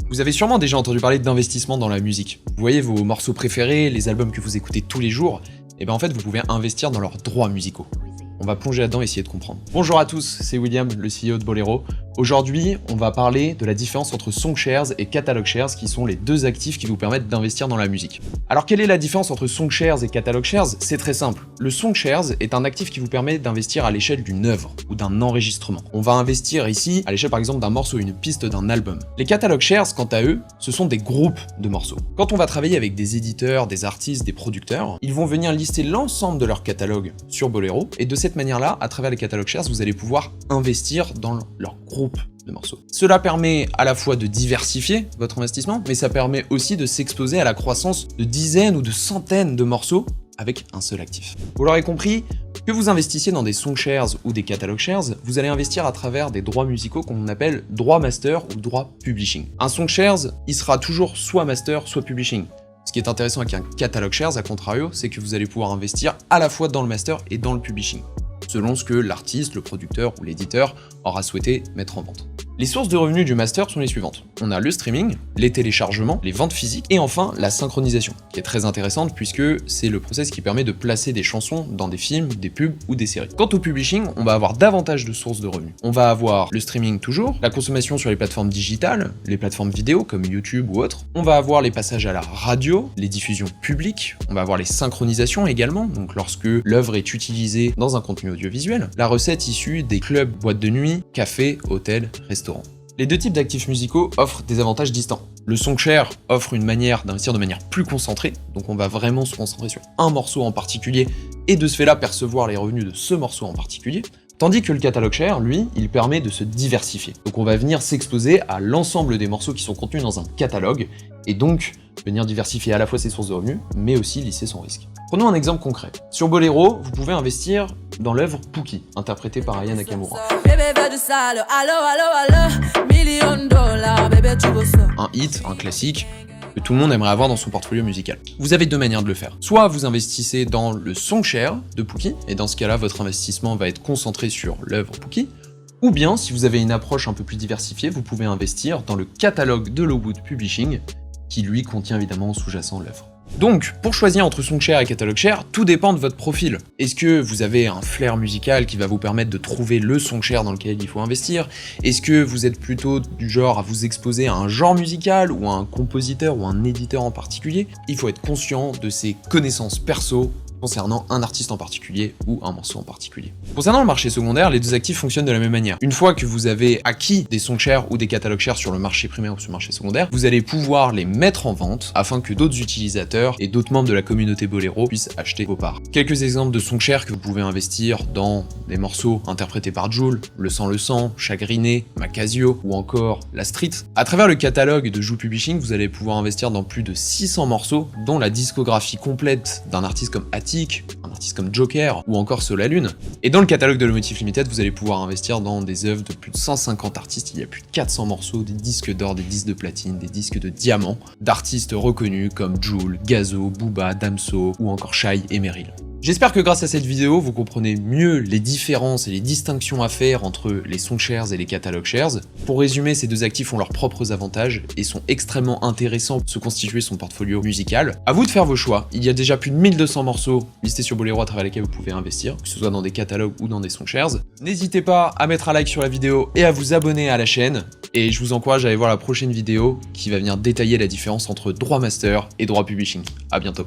Vous avez sûrement déjà entendu parler d'investissement dans la musique. Vous voyez vos morceaux préférés, les albums que vous écoutez tous les jours, et bien en fait vous pouvez investir dans leurs droits musicaux. On va plonger là-dedans et essayer de comprendre. Bonjour à tous, c'est William, le CEO de Bolero. Aujourd'hui, on va parler de la différence entre Songshares et Catalog Shares, qui sont les deux actifs qui vous permettent d'investir dans la musique. Alors quelle est la différence entre Songshares et Catalog Shares? C'est très simple. Le Songshares est un actif qui vous permet d'investir à l'échelle d'une œuvre ou d'un enregistrement. On va investir ici à l'échelle par exemple d'un morceau ou une piste d'un album. Les Catalog Shares, quant à eux, ce sont des groupes de morceaux. Quand on va travailler avec des éditeurs, des artistes, des producteurs, ils vont venir lister l'ensemble de leur catalogue sur Bolero, et de cette manière-là, à travers les Catalog Shares, vous allez pouvoir investir dans leur groupe de morceaux. Cela permet à la fois de diversifier votre investissement, mais ça permet aussi de s'exposer à la croissance de dizaines ou de centaines de morceaux avec un seul actif. Vous l'aurez compris, que vous investissiez dans des Songshares ou des Catalog Shares, vous allez investir à travers des droits musicaux qu'on appelle droit master ou droit publishing. Un Songshares, il sera toujours soit master, soit publishing. Ce qui est intéressant avec un Catalog Shares, à contrario, c'est que vous allez pouvoir investir à la fois dans le master et dans le publishing, selon ce que l'artiste, le producteur ou l'éditeur aura souhaité mettre en vente. Les sources de revenus du master sont les suivantes. On a le streaming, les téléchargements, les ventes physiques et enfin la synchronisation, qui est très intéressante puisque c'est le process qui permet de placer des chansons dans des films, des pubs ou des séries. Quant au publishing, on va avoir davantage de sources de revenus. On va avoir le streaming toujours, la consommation sur les plateformes digitales, les plateformes vidéo comme YouTube ou autres. On va avoir les passages à la radio, les diffusions publiques. On va avoir les synchronisations également, donc lorsque l'œuvre est utilisée dans un contenu audiovisuel. La recette issue des clubs, boîtes de nuit, cafés, hôtels, restaurants. Les deux types d'actifs musicaux offrent des avantages distants. Le Songshare offre une manière d'investir de manière plus concentrée, donc on va vraiment se concentrer sur un morceau en particulier et de ce fait-là percevoir les revenus de ce morceau en particulier, tandis que le Catalog Share, lui, il permet de se diversifier. Donc on va venir s'exposer à l'ensemble des morceaux qui sont contenus dans un catalogue et donc venir diversifier à la fois ses sources de revenus, mais aussi lisser son risque. Prenons un exemple concret. Sur Bolero, vous pouvez investir dans l'œuvre Pookie, interprétée par Aya Nakamura. Un hit, un classique, que tout le monde aimerait avoir dans son portfolio musical. Vous avez deux manières de le faire. Soit vous investissez dans le Songshare de Pookie, et dans ce cas-là, votre investissement va être concentré sur l'œuvre Pookie, ou bien, si vous avez une approche un peu plus diversifiée, vous pouvez investir dans le catalogue de Lowood Publishing, qui lui contient évidemment sous-jacent l'œuvre. Donc, pour choisir entre Songshare et Catalog Share, tout dépend de votre profil. Est-ce que vous avez un flair musical qui va vous permettre de trouver le Songshare dans lequel il faut investir? Est-ce que vous êtes plutôt du genre à vous exposer à un genre musical ou à un compositeur ou un éditeur en particulier? Il faut être conscient de ses connaissances perso concernant un artiste en particulier ou un morceau en particulier. Concernant le marché secondaire, les deux actifs fonctionnent de la même manière. Une fois que vous avez acquis des Songshares ou des Catalog Shares sur le marché primaire ou sur le marché secondaire, vous allez pouvoir les mettre en vente afin que d'autres utilisateurs et d'autres membres de la communauté Bolero puissent acheter vos parts. Quelques exemples de Songshares que vous pouvez investir dans des morceaux interprétés par Jul, Le Sang, Chagriné, Macasio ou encore La Street. À travers le catalogue de Jul Publishing, vous allez pouvoir investir dans plus de 600 morceaux, dont la discographie complète d'un artiste comme un artiste comme Joker ou encore Solalune. Et dans le catalogue de Lomotif Limited, vous allez pouvoir investir dans des œuvres de plus de 150 artistes, il y a plus de 400 morceaux, des disques d'or, des disques de platine, des disques de diamant, d'artistes reconnus comme Jul, Gazo, Booba, Damso ou encore Shai et Meryl. J'espère que grâce à cette vidéo, vous comprenez mieux les différences et les distinctions à faire entre les Songshares et les Catalog Shares. Pour résumer, ces deux actifs ont leurs propres avantages et sont extrêmement intéressants pour se constituer son portfolio musical. À vous de faire vos choix. Il y a déjà plus de 1200 morceaux listés sur Bolero à travers lesquels vous pouvez investir, que ce soit dans des catalogues ou dans des Songshares. N'hésitez pas à mettre un like sur la vidéo et à vous abonner à la chaîne. Et je vous encourage à aller voir la prochaine vidéo qui va venir détailler la différence entre droit master et droit publishing. À bientôt.